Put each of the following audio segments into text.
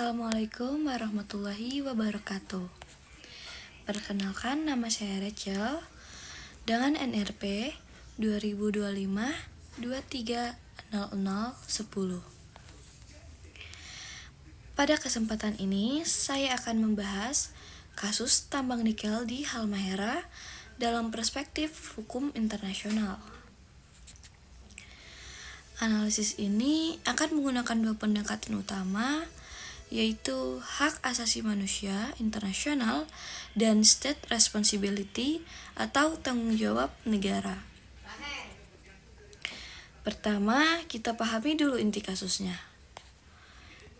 Assalamualaikum warahmatullahi wabarakatuh. Perkenalkan, nama saya Rachel dengan NRP 2025-230010. Pada kesempatan ini, saya akan membahas kasus tambang nikel di Halmahera dalam perspektif hukum internasional. Analisis ini akan menggunakan dua pendekatan utama, yaitu hak asasi manusia internasional dan state responsibility atau tanggung jawab negara. Pertama, kita pahami dulu inti kasusnya.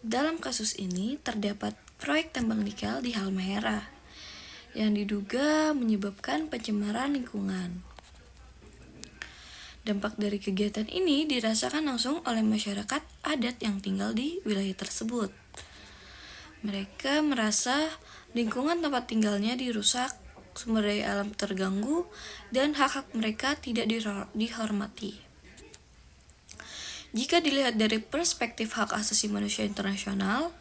Dalam kasus ini terdapat proyek tambang nikel di Halmahera yang diduga menyebabkan pencemaran lingkungan. Dampak dari kegiatan ini dirasakan langsung oleh masyarakat adat yang tinggal di wilayah tersebut. Mereka merasa lingkungan tempat tinggalnya dirusak, sumber daya alam terganggu, dan hak-hak mereka tidak dihormati. Jika dilihat dari perspektif hak asasi manusia internasional,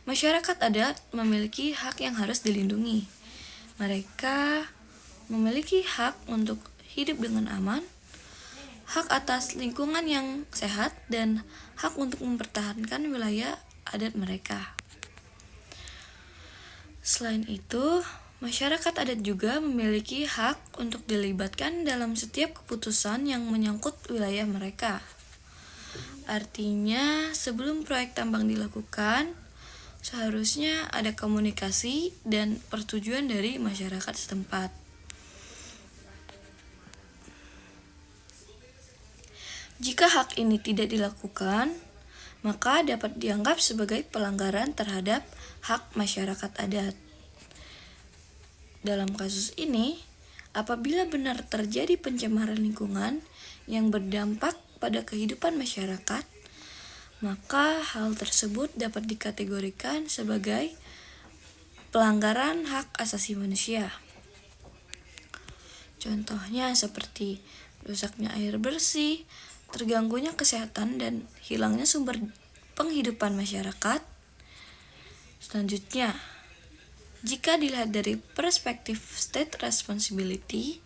masyarakat adat memiliki hak yang harus dilindungi. Mereka memiliki hak untuk hidup dengan aman, hak atas lingkungan yang sehat, dan hak untuk mempertahankan wilayah adat mereka. Selain itu, masyarakat adat juga memiliki hak untuk dilibatkan dalam setiap keputusan yang menyangkut wilayah mereka. Artinya, sebelum proyek tambang dilakukan, seharusnya ada komunikasi dan persetujuan dari masyarakat setempat. Jika hak ini tidak dilakukan, maka dapat dianggap sebagai pelanggaran terhadap hak masyarakat adat. Dalam kasus ini, apabila benar terjadi pencemaran lingkungan yang berdampak pada kehidupan masyarakat, maka hal tersebut dapat dikategorikan sebagai pelanggaran hak asasi manusia. Contohnya seperti rusaknya air bersih, terganggunya kesehatan, dan hilangnya sumber penghidupan masyarakat. Selanjutnya, jika dilihat dari perspektif state responsibility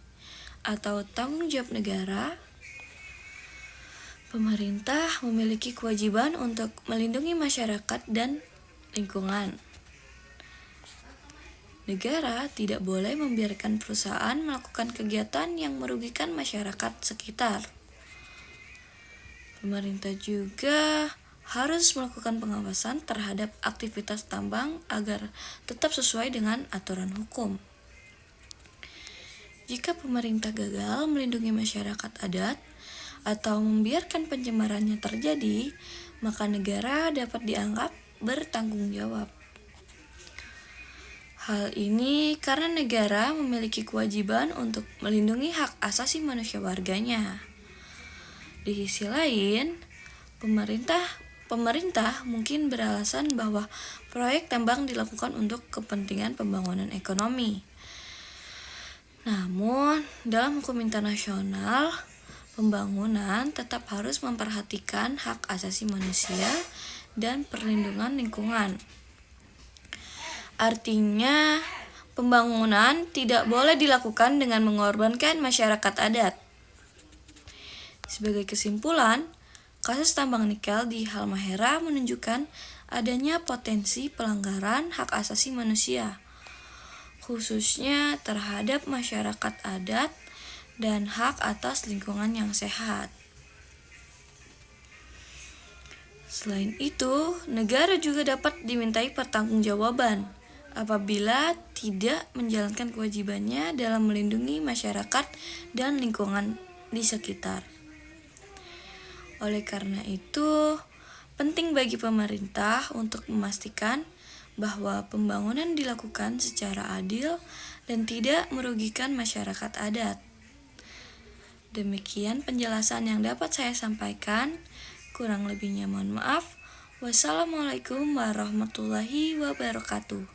atau tanggung jawab negara, pemerintah memiliki kewajiban untuk melindungi masyarakat dan lingkungan. Negara tidak boleh membiarkan perusahaan melakukan kegiatan yang merugikan masyarakat sekitar. Pemerintah juga harus melakukan pengawasan terhadap aktivitas tambang agar tetap sesuai dengan aturan hukum. Jika pemerintah gagal melindungi masyarakat adat atau membiarkan pencemarannya terjadi, maka negara dapat dianggap bertanggung jawab. Hal ini karena negara memiliki kewajiban untuk melindungi hak asasi manusia warganya. Di sisi lain, pemerintah mungkin beralasan bahwa proyek tambang dilakukan untuk kepentingan pembangunan ekonomi. Namun, dalam hukum internasional, pembangunan tetap harus memperhatikan hak asasi manusia dan perlindungan lingkungan. Artinya, pembangunan tidak boleh dilakukan dengan mengorbankan masyarakat adat. Sebagai kesimpulan, kasus tambang nikel di Halmahera menunjukkan adanya potensi pelanggaran hak asasi manusia, khususnya terhadap masyarakat adat dan hak atas lingkungan yang sehat. Selain itu, negara juga dapat dimintai pertanggungjawaban apabila tidak menjalankan kewajibannya dalam melindungi masyarakat dan lingkungan di sekitar. Oleh karena itu, penting bagi pemerintah untuk memastikan bahwa pembangunan dilakukan secara adil dan tidak merugikan masyarakat adat. Demikian penjelasan yang dapat saya sampaikan. Kurang lebihnya mohon maaf. Wassalamualaikum warahmatullahi wabarakatuh.